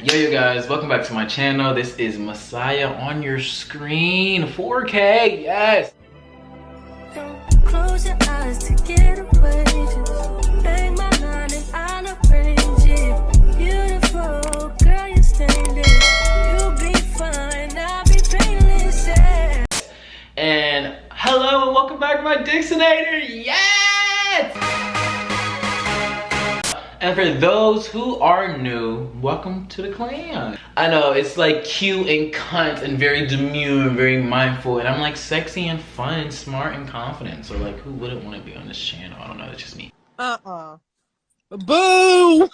Yo, you guys, welcome back to my channel. This is Messiah on your screen. 4K, yes. Don't close your eyes to get away. Just bang my line and I'll arrange it. Beautiful girl, you're standing. You'll be fine, I'll be painless. Yeah. And hello and welcome back to my Dixonator. Yes! And for those who are new, welcome to the clan. I know it's like cute and cunt and very demure and very mindful, and I'm like sexy and fun and smart and confident. So like, who wouldn't want to be on this channel? I don't know, it's just me. Boo!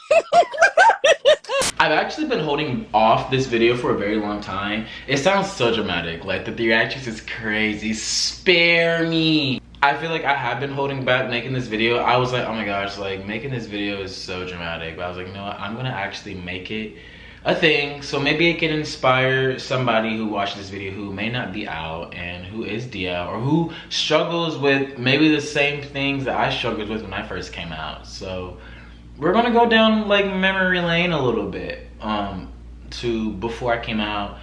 I've actually been holding off this video for a very long time. It sounds so dramatic, like the theatrics is crazy. Spare me. I feel like I have been holding back making this video. I was like, oh my gosh, like making this video is so dramatic. But I was like, you know what, I'm gonna actually make it a thing. So maybe it can inspire somebody who watches this video who may not be out and who is DL or who struggles with maybe the same things that I struggled with when I first came out. So we're gonna go down like memory lane a little bit to before I came out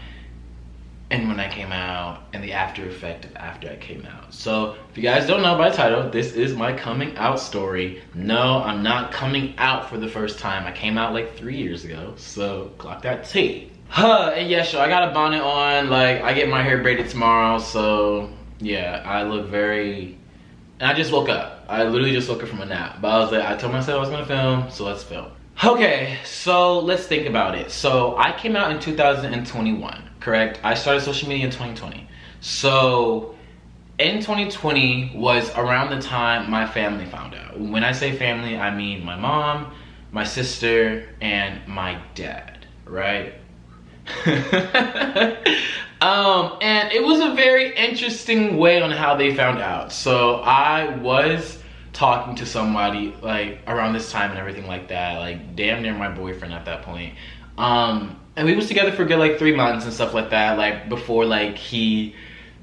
and when I came out and the after effect of after I came out. So if you guys don't know by the title, this is my coming out story. No, I'm not coming out for the first time. I came out like 3 years ago, so clock that T. And yeah, so I got a bonnet on, like I get my hair braided tomorrow, so yeah, I look very, and I just woke up. I literally just woke up from a nap, but I was like, I told myself I was gonna film, so let's film. Okay, so let's think about it. So I came out in 2021, correct? I started social media in 2020. So in 2020 was around the time my family found out. When I say family, I mean my mom, my sister, and my dad, right? And it was a very interesting way on how they found out. So I was talking to somebody like around this time and everything like that, like damn near my boyfriend at that point. And we was together for a good like 3 months and stuff like that, like before like he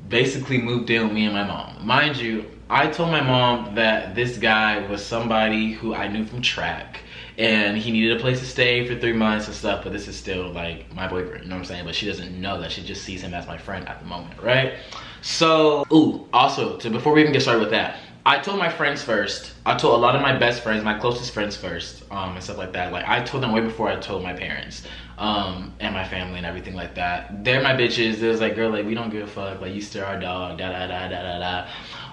basically moved in with me and my mom. Mind you, I told my mom that this guy was somebody who I knew from track and he needed a place to stay for 3 months and stuff, but this is still like my boyfriend, you know what I'm saying? But she doesn't know that, she just sees him as my friend at the moment, right? So, also, before we even get started with that, I told my friends first. I told a lot of my best friends, my closest friends first, and stuff like that. Like I told them way before I told my parents, and my family and everything like that. They're my bitches. It was like, girl, like we don't give a fuck. Like you still our dog. Da da da da da da.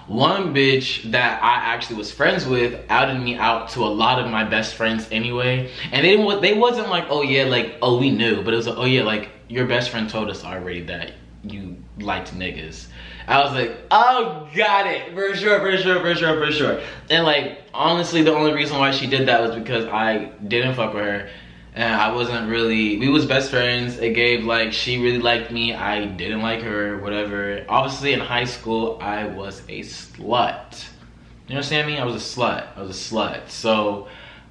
One bitch that I actually was friends with outed me out to a lot of my best friends anyway, and they wasn't like, oh yeah, like oh we knew, but it was like, oh yeah, like your best friend told us already that you liked niggas. I was like, oh, got it, for sure. And like, honestly, the only reason why she did that was because I didn't fuck with her. And I wasn't really, we was best friends. It gave like, she really liked me. I didn't like her, whatever. Obviously in high school, I was a slut. You understand me? I was a slut. So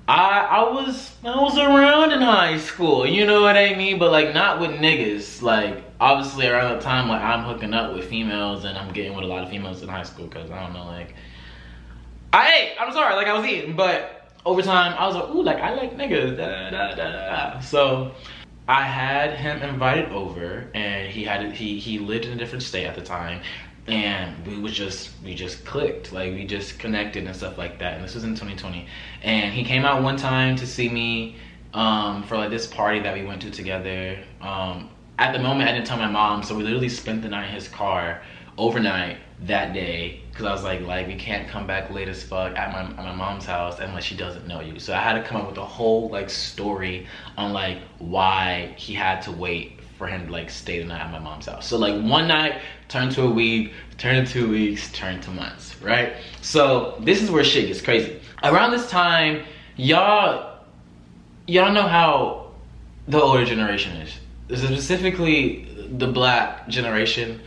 I was around in high school, you know what I mean? But like not with niggas. Like obviously around the time like I'm hooking up with females and I'm getting with a lot of females in high school because I don't know, like I'm sorry, like I was eating, but over time I was like, ooh, like I like niggas, da da da da. So I had him invited over and he lived in a different state at the time. And we just clicked, like we just connected and stuff like that. And this was in 2020. And he came out one time to see me for like this party that we went to together. At the moment I didn't tell my mom, so we literally spent the night in his car overnight that day. Cause I was like we can't come back late as fuck at my mom's house and like she doesn't know you. So I had to come up with a whole like story on like why he had to wait for him to like stay the night at my mom's house. So like one night turned to a week, turned to 2 weeks, turned to months, right? So this is where shit gets crazy. Around this time, y'all know how the older generation is. Specifically the black generation.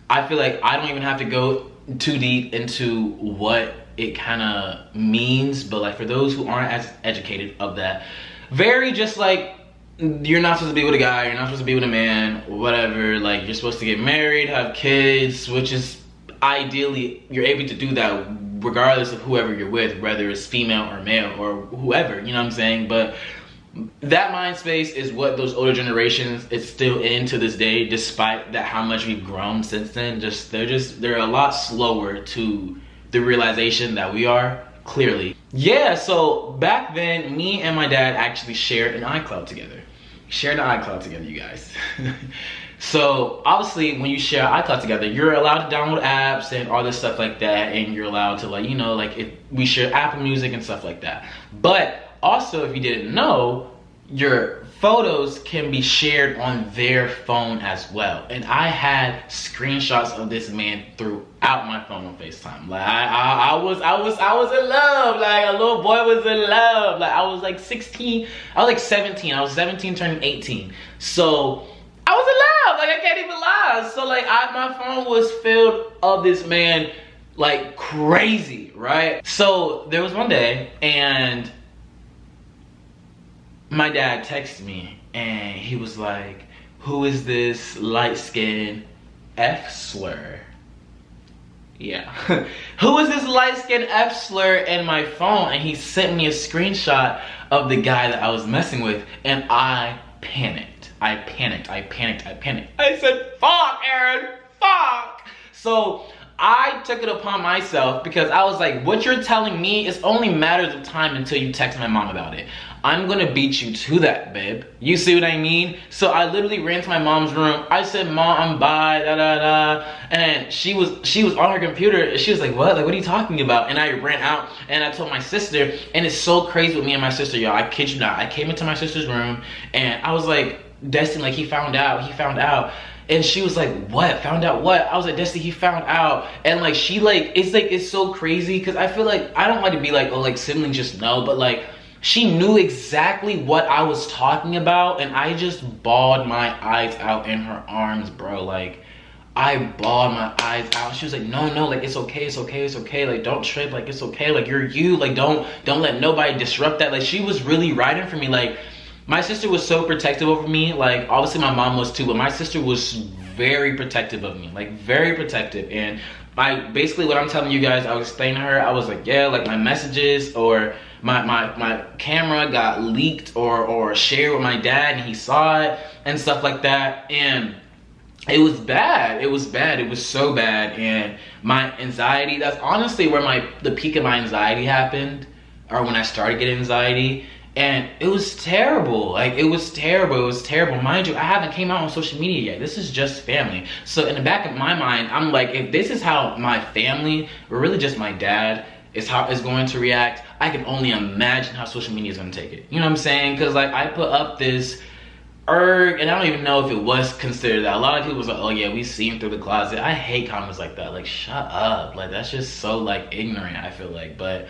I feel like I don't even have to go too deep into what it kind of means, but like for those who aren't as educated of that, very just like, you're not supposed to be with a guy, you're not supposed to be with a man, whatever. Like you're supposed to get married, have kids, which is ideally you're able to do that regardless of whoever you're with, whether it's female or male or whoever, you know what I'm saying? But that mind space is what those older generations is still in to this day, despite that how much we've grown since then. They're a lot slower to the realization that we are, clearly. Yeah, so back then, me and my dad actually shared an iCloud together. You guys. So obviously when you share iCloud together, you're allowed to download apps and all this stuff like that, and you're allowed to, like, you know, like if we share Apple Music and stuff like that. But also, if you didn't know, your photos can be shared on their phone as well. And I had screenshots of this man throughout my phone on FaceTime. Like I was in love. Like a little boy was in love. Like I was like 16, I was like 17. I was 17 turning 18. So I was in love. Like I can't even lie. So like my phone was filled of this man like crazy, right? So there was one day and my dad texted me and he was like, who is this light-skinned F-slur? Yeah. Who is this light-skinned F-slur in my phone? And he sent me a screenshot of the guy that I was messing with, and I panicked. I said, fuck, Aaron, fuck. So I took it upon myself because I was like, what you're telling me is only matters of time until you text my mom about it. I'm gonna beat you to that, babe. You see what I mean? So I literally ran to my mom's room. I said, Mom, I'm bi, da da da. And she was on her computer. She was like, what? Like, what are you talking about? And I ran out and I told my sister, and it's so crazy with me and my sister, y'all. I kid you not. I came into my sister's room and I was like, Destin, like, he found out. And she was like, what? Found out what? I was like, Destiny, he found out. And like, she like, it's so crazy because I feel like, I don't like to be like, oh, like siblings just know, but like, she knew exactly what I was talking about, and I just bawled my eyes out in her arms, bro. Like, I bawled my eyes out. She was like, no, like, it's okay. Like, don't trip. Like, it's okay. Like, you're you. Like, don't let nobody disrupt that. Like, she was really riding for me. Like, my sister was so protective over me. Like, obviously my mom was too, but my sister was very protective of me. Like, very protective. And basically what I'm telling you guys, I was explaining to her, I was like, yeah, like my messages or my camera got leaked or shared with my dad and he saw it and stuff like that. And it was bad. It was so bad. And my anxiety, that's honestly where the peak of my anxiety happened, or when I started getting anxiety. And it was terrible. Like, it was terrible. Mind you, I haven't came out on social media yet. This is just family. So in the back of my mind, I'm like, if this is how my family, or really just my dad, is going to react, I can only imagine how social media is going to take it. You know what I'm saying? Because like, I put up this and I don't even know if it was considered that. A lot of people was like, oh yeah, we see him through the closet. I hate comments like that. Like, shut up. Like, that's just so like ignorant, I feel like. But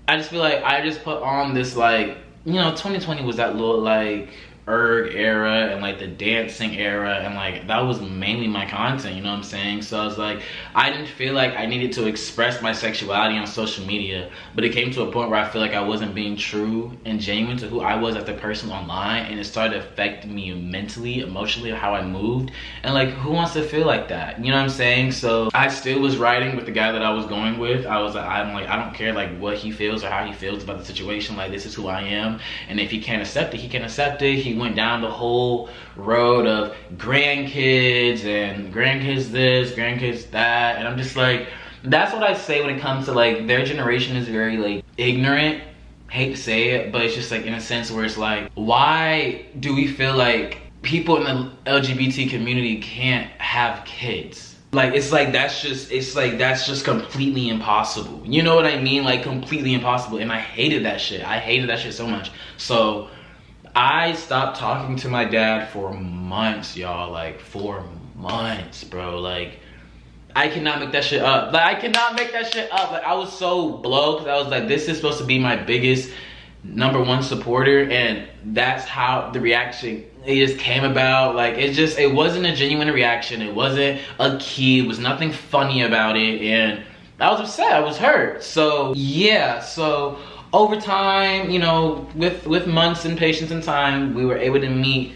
I just feel like I just put on this, like, you know, 2020 was that little like era and like the dancing era, and like that was mainly my content, you know what I'm saying? So I was like, I didn't feel like I needed to express my sexuality on social media, but it came to a point where I feel like I wasn't being true and genuine to who I was as a person online, and it started affecting me mentally, emotionally, how I moved. And like, who wants to feel like that? You know what I'm saying? So I still was riding with the guy that I was going with. I'm like, I don't care like what he feels or how he feels about the situation. Like, this is who I am, and if he can't accept it, he can't accept it. He went down the whole road of grandkids and grandkids this, grandkids that, and I'm just like, that's what I say when it comes to like, their generation is very like ignorant. Hate to say it, but it's just like, in a sense where it's like, why do we feel like people in the LGBT community can't have kids? Like, it's like, that's just completely impossible. You know what I mean? Like, completely impossible. And I hated that shit. I hated that shit so much. So I stopped talking to my dad for months, y'all. Like, for months, bro. Like, I cannot make that shit up. Like, I cannot make that shit up. Like, I was so blown because I was like, this is supposed to be my biggest #1 supporter, and that's how the reaction, it just came about. Like, it wasn't a genuine reaction. It wasn't a key. It was nothing funny about it, and I was upset. I was hurt. So yeah, so over time, you know, with months and patience and time, we were able to meet.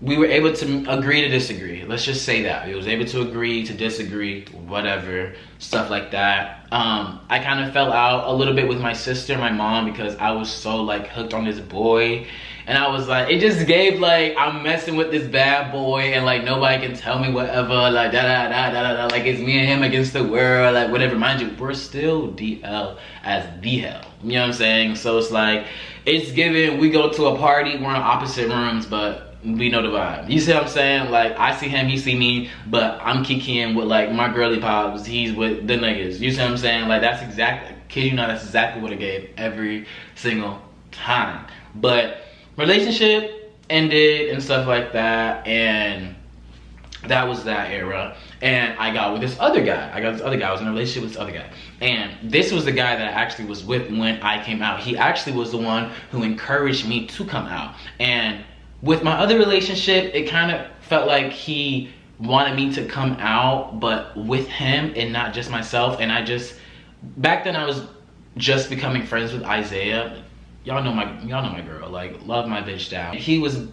We were able to agree to disagree. Let's just say that. We was able to agree to disagree, whatever, stuff like that. I kind of fell out a little bit with my sister and my mom because I was so like hooked on this boy. And I was like, it just gave like, I'm messing with this bad boy and like nobody can tell me whatever, like like it's me and him against the world, like whatever. Mind you, we're still DL as the hell. You know what I'm saying? So it's like, it's given, we go to a party, we're in opposite rooms, but we know the vibe. You see what I'm saying? Like, I see him, he see me, but I'm kikiing with like my girly pops, he's with the niggas. You see what I'm saying? Like, that's exactly, kid you not, that's exactly what it gave every single time. But relationship ended and stuff like that, and that was that era. And I got with this other guy. I was in a relationship with this other guy. And this was the guy that I actually was with when I came out. He actually was the one who encouraged me to come out. And with my other relationship, it kind of felt like he wanted me to come out, but with him and not just myself. And I just, back then I was just becoming friends with Isaiah. Y'all know my girl, like, love my bitch down. He was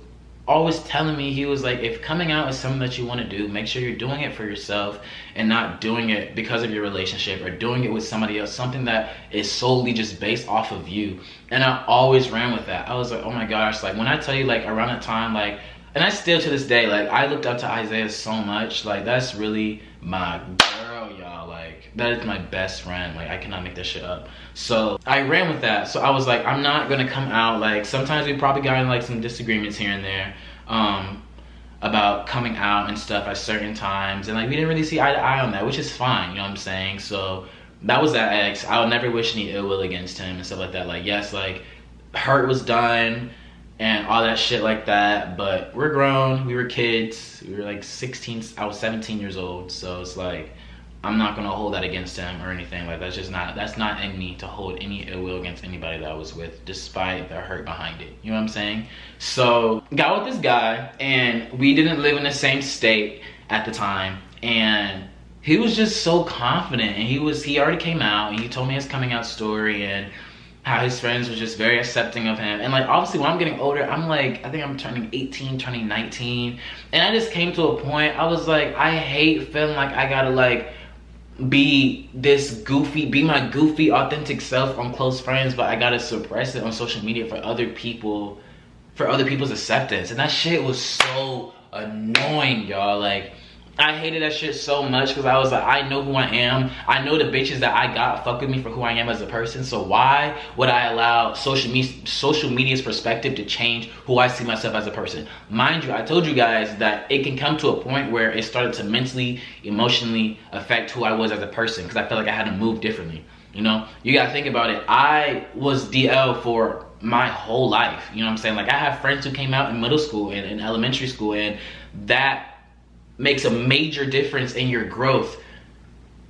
always telling me, he was like, if coming out is something that you want to do, make sure you're doing it for yourself and not doing it because of your relationship or doing it with somebody else, something that is solely just based off of you. And I always ran with that. I was like, oh my gosh, like when I tell you, like around that time, like, and I still to this day, like I looked up to Isaiah so much, like that's really my girl, y'all. Like that is my best friend. Like I cannot make that shit up. So I ran with that. So I was like, I'm not gonna come out. Like sometimes we probably got in like some disagreements here and there about coming out and stuff at certain times, and like we didn't really see eye to eye on that, which is fine, you know what I'm saying? So that was that ex. I'll never wish any ill will against him and stuff like that. Like yes, like hurt was done and all that shit like that, but we're grown, we were kids, we were like 16, I was 17 years old, so it's like I'm not gonna hold that against him or anything. Like that's not in me to hold any ill will against anybody that I was with, despite the hurt behind it. You know what I'm saying? So got with this guy, and we didn't live in the same state at the time, and he was just so confident, and he already came out, and he told me his coming out story and how his friends were just very accepting of him. And like obviously when I'm getting older, I'm like, I think I'm turning 18, turning 19, and I just came to a point, I was like, I hate feeling like I gotta like be my goofy authentic self on close friends, but I gotta suppress it on social media for other people's acceptance. And that shit was so annoying, y'all. Like I hated that shit so much because I was like, I know who I am. I know the bitches that I got fuck with me for who I am as a person. So why would I allow social media's perspective to change who I see myself as a person? Mind you, I told you guys that it can come to a point where it started to mentally, emotionally affect who I was as a person, because I felt like I had to move differently. You know, you gotta think about it. I was DL for my whole life. You know what I'm saying? Like I have friends who came out in middle school and in elementary school, and that makes a major difference in your growth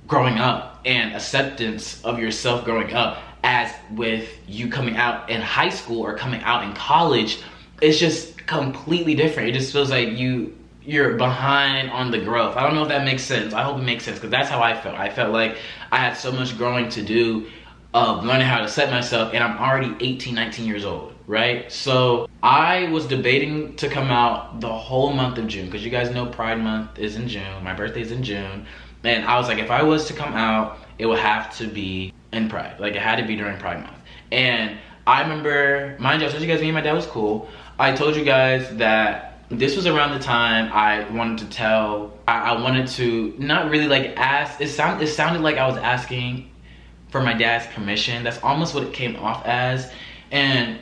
growing up and acceptance of yourself growing up. As with you coming out in high school or coming out in college, it's just completely different. It just feels like you're behind on the growth. I don't know if that makes sense. I hope it makes sense, because that's how I felt. I felt like I had so much growing to do of learning how to accept myself, and I'm already 18, 19 years old, right? So I was debating to come out the whole month of June, because you guys know Pride Month is in June, my birthday's in June, and I was like, if I was to come out, it would have to be in Pride. Like it had to be during Pride Month. And I remember, mind you, I told you guys me and my dad was cool. I told you guys that this was around the time I wanted to not really like ask, it sounded like I was asking for my dad's permission. That's almost what it came off as. And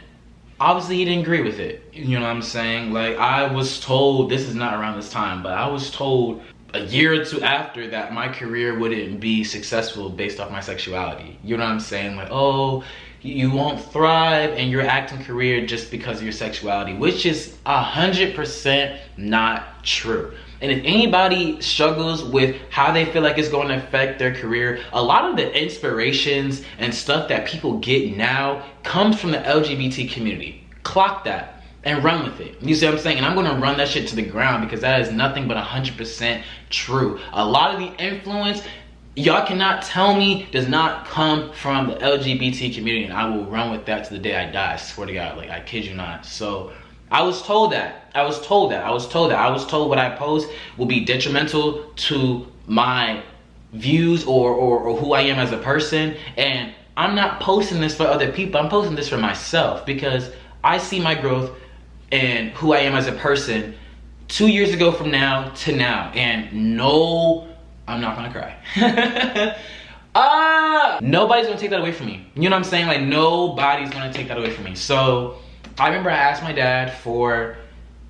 obviously he didn't agree with it. You know what I'm saying? Like I was told, this is not around this time, but I was told a year or two after that my career wouldn't be successful based off my sexuality. You know what I'm saying? Like, oh, you won't thrive in your acting career just because of your sexuality, which is 100% not true. And if anybody struggles with how they feel like it's going to affect their career, a lot of the inspirations and stuff that people get now comes from the LGBT community. Clock that and run with it. You see what I'm saying? And I'm going to run that shit to the ground, because that is nothing but 100% true. A lot of the influence, y'all cannot tell me, does not come from the LGBT community, and I will run with that to the day I die. I swear to God, like I kid you not. So I was told that. I was told what I post will be detrimental to my views or who I am as a person. And I'm not posting this for other people. I'm posting this for myself, because I see my growth and who I am as a person 2 years ago from now to now. And no, I'm not gonna cry. Nobody's gonna take that away from me. You know what I'm saying? Like, nobody's gonna take that away from me. So I remember I asked my dad for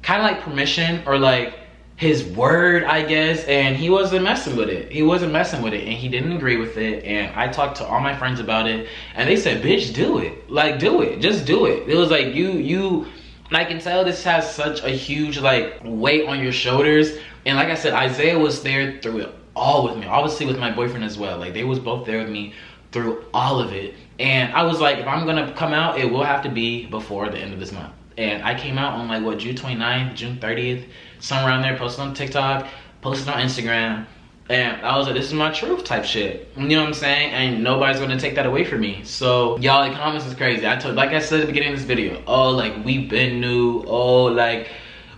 kind of like permission, or like his word, I guess, and he wasn't messing with it. He wasn't messing with it, and he didn't agree with it. And I talked to all my friends about it, and they said, bitch, do it. Like, do it. Just do it. It was like, and I can tell this has such a huge like weight on your shoulders. And like I said, Isaiah was there through it all with me, obviously with my boyfriend as well. Like, they was both there with me through all of it. And I was like, if I'm gonna come out, it will have to be before the end of this month. And I came out on like what, June 29th, June 30th, somewhere around there. Posted on TikTok, posted on Instagram, and I was like, this is my truth type shit. You know what I'm saying? And nobody's gonna take that away from me. So y'all, the comments is crazy. Like I said at the beginning of this video, oh, like, we been new, oh, like,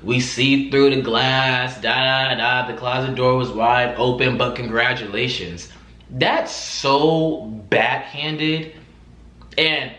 we see through the glass, da da da, the closet door was wide open, but congratulations. That's so backhanded. And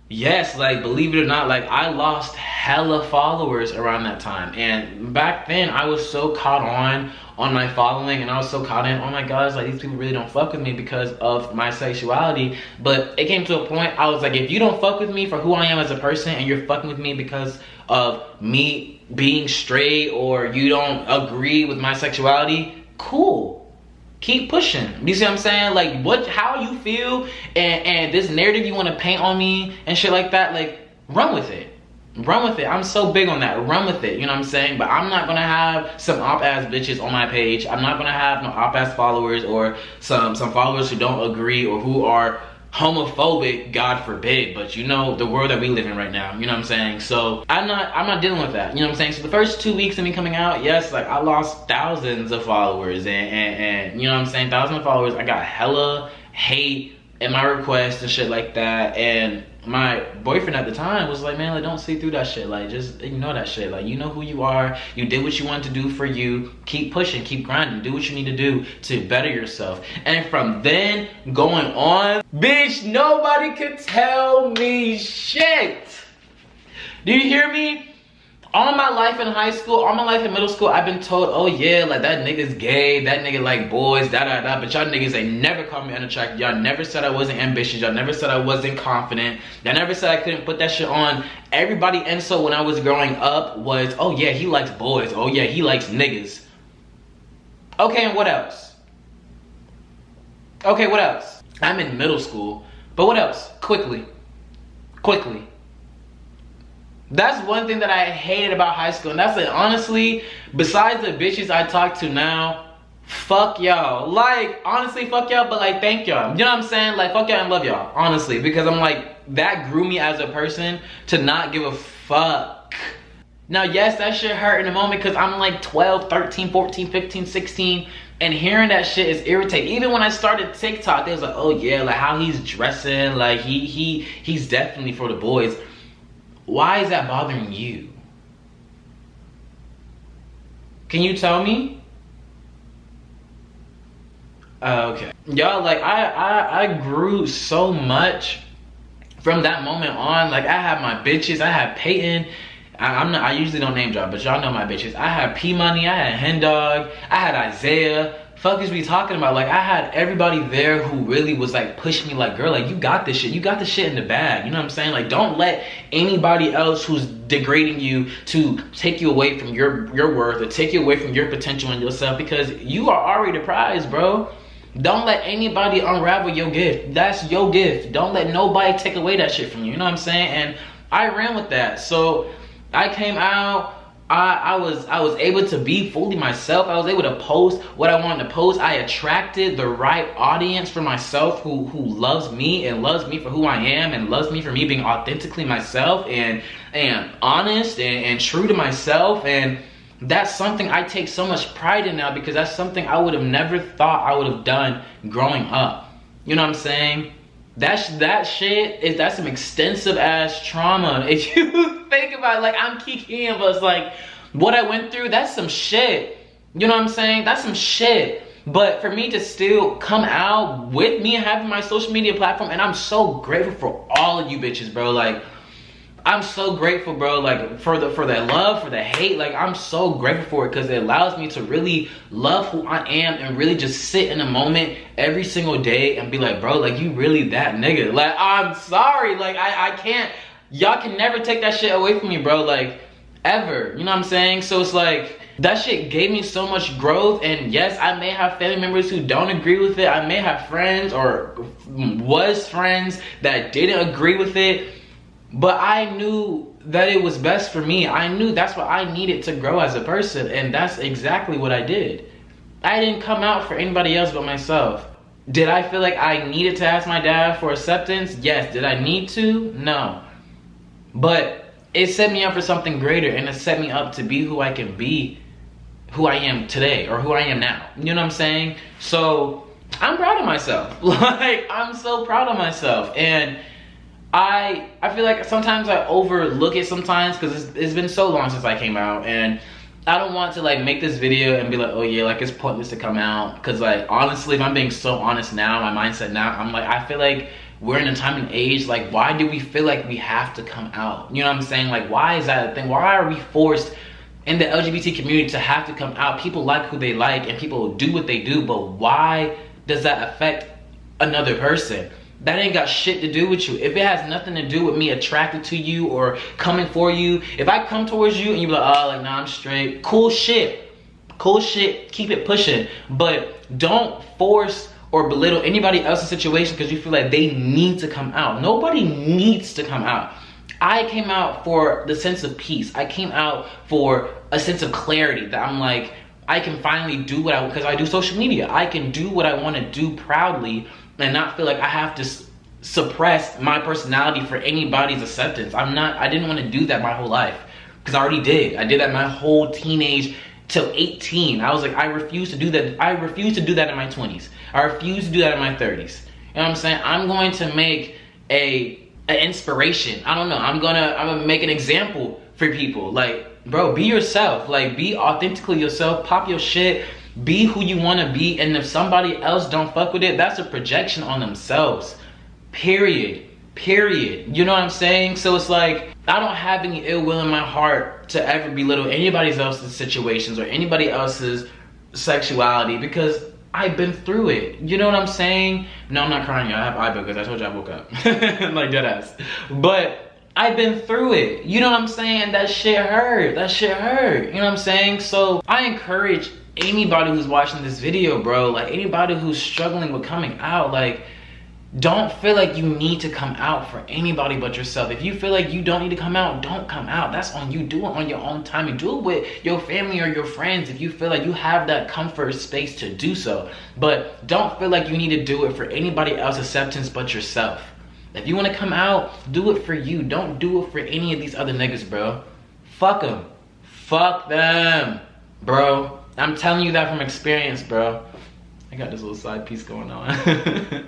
yes, like, believe it or not, like, I lost hella followers around that time. And back then I was so caught on my following, and I was so caught in, oh my gosh, like, these people really don't fuck with me because of my sexuality. But it came to a point, I was like, if you don't fuck with me for who I am as a person, and you're fucking with me because of me being straight, or you don't agree with my sexuality, cool. Keep pushing. You see what I'm saying? Like, how you feel, and this narrative you want to paint on me and shit like that, like, run with it. Run with it. I'm so big on that. Run with it. You know what I'm saying? But I'm not gonna have some op-ass bitches on my page. I'm not gonna have no op-ass followers, or some followers who don't agree, or who are homophobic, God forbid. But you know the world that we live in right now, you know what I'm saying? So I'm not dealing with that, you know what I'm saying? So the first 2 weeks of me coming out, yes, like, I lost thousands of followers, and you know what I'm saying, thousands of followers. I got hella hate in my requests and shit like that. And my boyfriend at the time was like, man, like, don't see through that shit. Like, just ignore that shit. Like, you know who you are. You did what you wanted to do for you. Keep pushing, keep grinding. Do what you need to do to better yourself. And from then going on, bitch, nobody could tell me shit. Do you hear me? All my life in high school, all my life in middle school, I've been told, oh yeah, like, that nigga's gay, that nigga like boys, da da da. But y'all niggas ain't never called me unattractive. Y'all never said I wasn't ambitious. Y'all never said I wasn't confident. Y'all never said I couldn't put that shit on. Everybody insult when I was growing up was, oh yeah, he likes boys. Oh yeah, he likes niggas. Okay, and what else? Okay, what else? I'm in middle school, but what else? Quickly. That's one thing that I hated about high school. And that's it. Honestly, besides the bitches I talk to now, fuck y'all. Like, honestly, fuck y'all, but like, thank y'all. You know what I'm saying? Like, fuck y'all and love y'all. Honestly, because I'm like, that grew me as a person to not give a fuck. Now, yes, that shit hurt in a moment because I'm like 12, 13, 14, 15, 16. And hearing that shit is irritating. Even when I started TikTok, they was like, oh yeah, like, how he's dressing. Like, he's definitely for the boys. Why is that bothering you? Can you tell me? Okay. Y'all, like, I grew so much from that moment on. Like, I had my bitches. I had Peyton. I usually don't name drop, but y'all know my bitches. I had P-Money. I had Hen Dog. I had Isaiah. Fuck is we talking about? Like, I had everybody there who really was like pushing me, like, girl, like, you got this shit. You got this shit in the bag. You know what I'm saying? Like, don't let anybody else who's degrading you to take you away from your worth, or take you away from your potential in yourself, because you are already the prize, bro. Don't let anybody unravel your gift. That's your gift. Don't let nobody take away that shit from you. You know what I'm saying? And I ran with that. So I came out. I was able to be fully myself. I was able to post what I wanted to post. I attracted the right audience for myself who loves me, and loves me for who I am, and loves me for me being authentically myself, and honest and true to myself. And that's something I take so much pride in now, because that's something I would have never thought I would have done growing up. You know what I'm saying? That's some extensive ass trauma. If you think about it, like, I'm Kiki, but it's like, what I went through, that's some shit. You know what I'm saying? That's some shit. But for me to still come out with me and having my social media platform, and I'm so grateful for all of you bitches, bro. Like, I'm so grateful, bro, like for that love, for the hate. Like, I'm so grateful for it because it allows me to really love who I am and really just sit in a moment every single day and be like, bro, like, you really that nigga. Like, I'm sorry, like, I can't, y'all can never take that shit away from me, bro, like, ever. You know what I'm saying? So it's like, that shit gave me so much growth. And yes, I may have family members who don't agree with it. I may have friends or was friends that didn't agree with it. But I knew that it was best for me. I knew that's what I needed to grow as a person. And that's exactly what I did. I didn't come out for anybody else but myself. Did I feel like I needed to ask my dad for acceptance? Yes. Did I need to? No. But it set me up for something greater. And it set me up to be who I can be, who I am today, or who I am now. You know what I'm saying? So I'm proud of myself. Like, I'm so proud of myself. And I feel like sometimes I overlook it sometimes because it's been so long since I came out, and I don't want to like make this video and be like, oh yeah, like it's pointless to come out, because like honestly, if I'm being so honest now, my mindset now, I'm like, I feel like we're in a time and age, like why do we feel like we have to come out? You know what I'm saying? Like, why is that a thing? Why are we forced in the LGBT community to have to come out? People like who they like and people do what they do, but why does that affect another person? That ain't got shit to do with you. If it has nothing to do with me attracted to you or coming for you, if I come towards you and you be like, oh, like, nah, I'm straight, cool shit, keep it pushing. But don't force or belittle anybody else's situation because you feel like they need to come out. Nobody needs to come out. I came out for the sense of peace. I came out for a sense of clarity that I'm like, I can finally do what because I do social media. I can do what I want to do proudly and not feel like I have to suppress my personality for anybody's acceptance. I didn't want to do that my whole life because I already did. I did that my whole teenage till 18. I was like, I refuse to do that. I refuse to do that in my 20s. I refuse to do that in my 30s. You know what I'm saying? I'm going to make an inspiration. I don't know. I'm gonna make an example for people. Like, bro, be yourself. Like, be authentically yourself. Pop your shit. Be who you want to be. And if somebody else don't fuck with it, that's a projection on themselves. Period. You know what I'm saying? So it's like, I don't have any ill will in my heart to ever belittle anybody else's situations or anybody else's sexuality because I've been through it. You know what I'm saying? No, I'm not crying, y'all. I have eye because I told you I woke up. Like, dead ass. But I've been through it. You know what I'm saying? That shit hurt. You know what I'm saying? So I encourage anybody who's watching this video, bro, like anybody who's struggling with coming out, like, don't feel like you need to come out for anybody but yourself. If you feel like you don't need to come out, don't come out. That's on you. Do it on your own time and do it with your family or your friends if you feel like you have that comfort space to do so. But don't feel like you need to do it for anybody else's acceptance but yourself. If you want to come out, do it for you. Don't do it for any of these other niggas, bro. Fuck them. Fuck them, bro. I'm telling you that from experience, bro. I got this little side piece going on.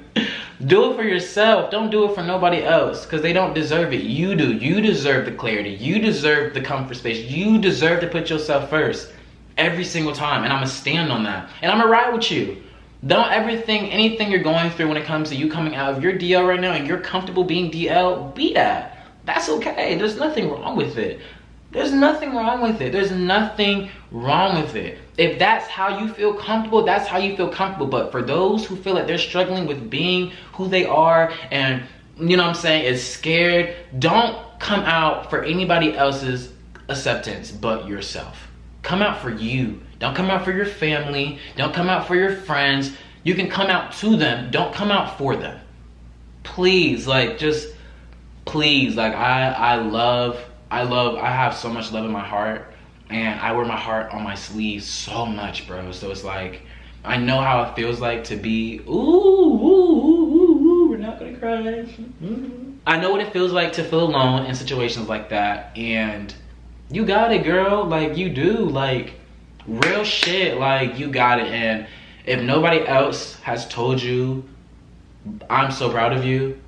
Do it for yourself. Don't do it for nobody else because they don't deserve it. You do. You deserve the clarity. You deserve the comfort space. You deserve to put yourself first every single time. And I'm going to stand on that. And I'm going to ride with you. Don't ever think anything you're going through when it comes to you coming out. If you're DL right now and you're comfortable being DL, be that. That's okay. There's nothing wrong with it. There's nothing wrong with it. There's nothing wrong with it. If that's how you feel comfortable, that's how you feel comfortable. But for those who feel like they're struggling with being who they are and, you know what I'm saying, is scared, don't come out for anybody else's acceptance but yourself. Come out for you. Don't come out for your family. Don't come out for your friends. You can come out to them. Don't come out for them. Please, like, just please. Like, I have so much love in my heart. And I wear my heart on my sleeve so much, bro. So it's like, I know how it feels like to be, we're not gonna cry. I know what it feels like to feel alone in situations like that. And you got it, girl. Like, you do. Like, real shit. Like, you got it. And if nobody else has told you, I'm so proud of you.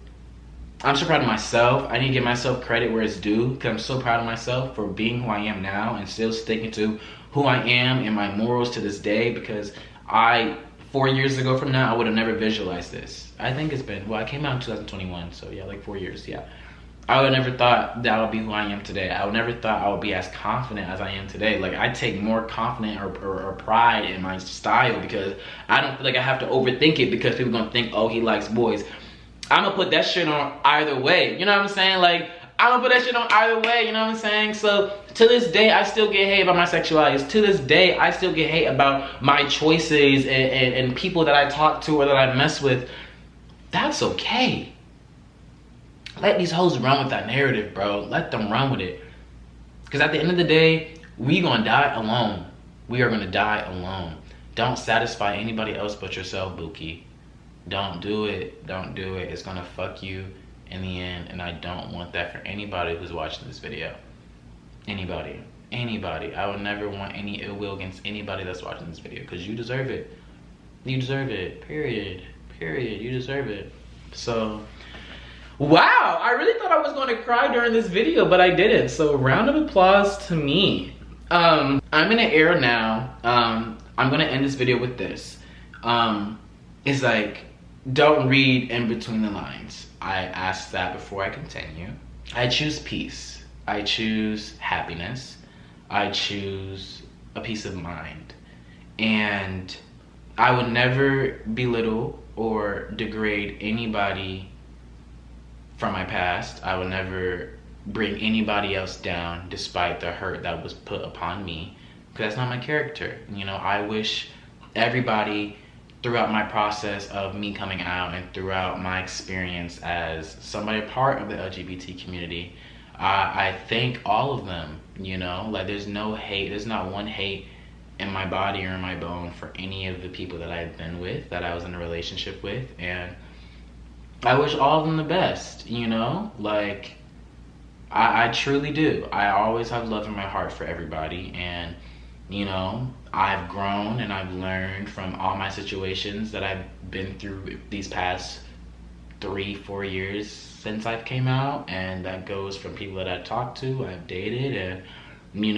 I'm so proud of myself. I need to give myself credit where it's due because I'm so proud of myself for being who I am now and still sticking to who I am and my morals to this day because 4 years ago from now, I would have never visualized this. I think it's been, well, I came out in 2021, so yeah, like 4 years, yeah. I would never thought that I would be who I am today. I would never thought I would be as confident as I am today. Like, I take more confidence or pride in my style because I don't feel like I have to overthink it because people gonna think, oh, he likes boys. I'm gonna put that shit on either way. You know what I'm saying? Like, I'm gonna put that shit on either way, you know what I'm saying? So, to this day, I still get hate about my sexuality. To this day, I still get hate about my choices and people that I talk to or that I mess with. That's okay. Let these hoes run with that narrative, bro. Let them run with it. Because at the end of the day, we gonna die alone. We are gonna die alone. Don't satisfy anybody else but yourself, Bookie. Don't do it. Don't do it. It's gonna fuck you in the end, and I don't want that for anybody who's watching this video. Anybody. I would never want any ill will against anybody that's watching this video, because you deserve it. You deserve it. Period. You deserve it. So, wow, I really thought I was going to cry during this video, but I didn't. So, round of applause to me. I'm in an era now. I'm going to end this video with this. It's like, don't read in between the lines. I asked that before I continue. I choose peace. I choose happiness. I choose a peace of mind. And I would never belittle or degrade anybody from my past. I would never bring anybody else down despite the hurt that was put upon me, because that's not my character. You know, I wish everybody throughout my process of me coming out and throughout my experience as somebody part of the LGBT community, I thank all of them, you know, like there's no hate, there's not one hate in my body or in my bone for any of the people that I've been with, that I was in a relationship with, and I wish all of them the best, you know, like I truly do. I always have love in my heart for everybody, and you know, I've grown and I've learned from all my situations that I've been through these past 3-4 years since I've came out, and that goes from people that I've talked to, I've dated, and you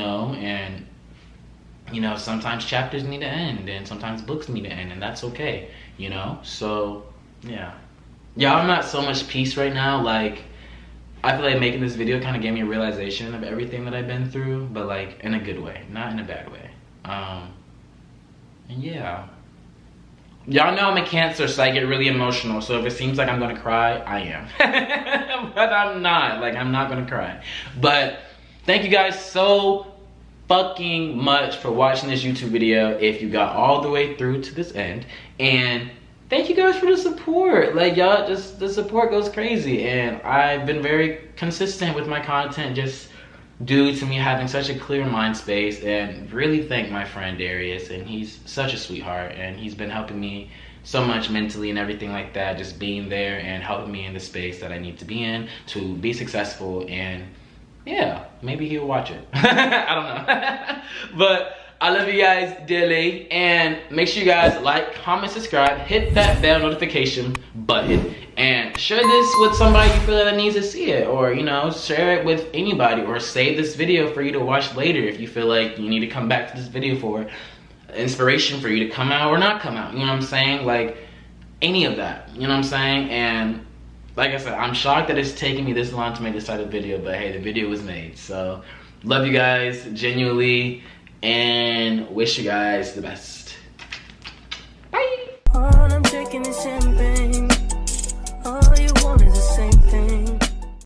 know, sometimes chapters need to end and sometimes books need to end, and that's okay, you know. So yeah, I'm not so much peace right now. Like, I feel like making this video kind of gave me a realization of everything that I've been through, but like in a good way, not in a bad way. And yeah, y'all know I'm a Cancer, so I get really emotional. So if it seems like I'm gonna cry, I am. But I'm not. Like, I'm not gonna cry. But thank you guys so fucking much for watching this YouTube video. If you got all the way through to this end, and thank you guys for the support. Like, y'all, just the support goes crazy, and I've been very consistent with my content just due to me having such a clear mind space. And really thank my friend Darius, and he's such a sweetheart, and he's been helping me so much mentally and everything like that, just being there and helping me in the space that I need to be in to be successful. And yeah, maybe he'll watch it. I don't know. But I love you guys dearly, and make sure you guys like, comment, subscribe, hit that bell notification button, and share this with somebody you feel that needs to see it, or you know, share it with anybody, or save this video for you to watch later if you feel like you need to come back to this video for inspiration for you to come out or not come out, you know what I'm saying? Like, any of that, you know what I'm saying? And like I said, I'm shocked that it's taken me this long to make this type of video, but hey, the video was made. So love you guys genuinely, and wish you guys the best.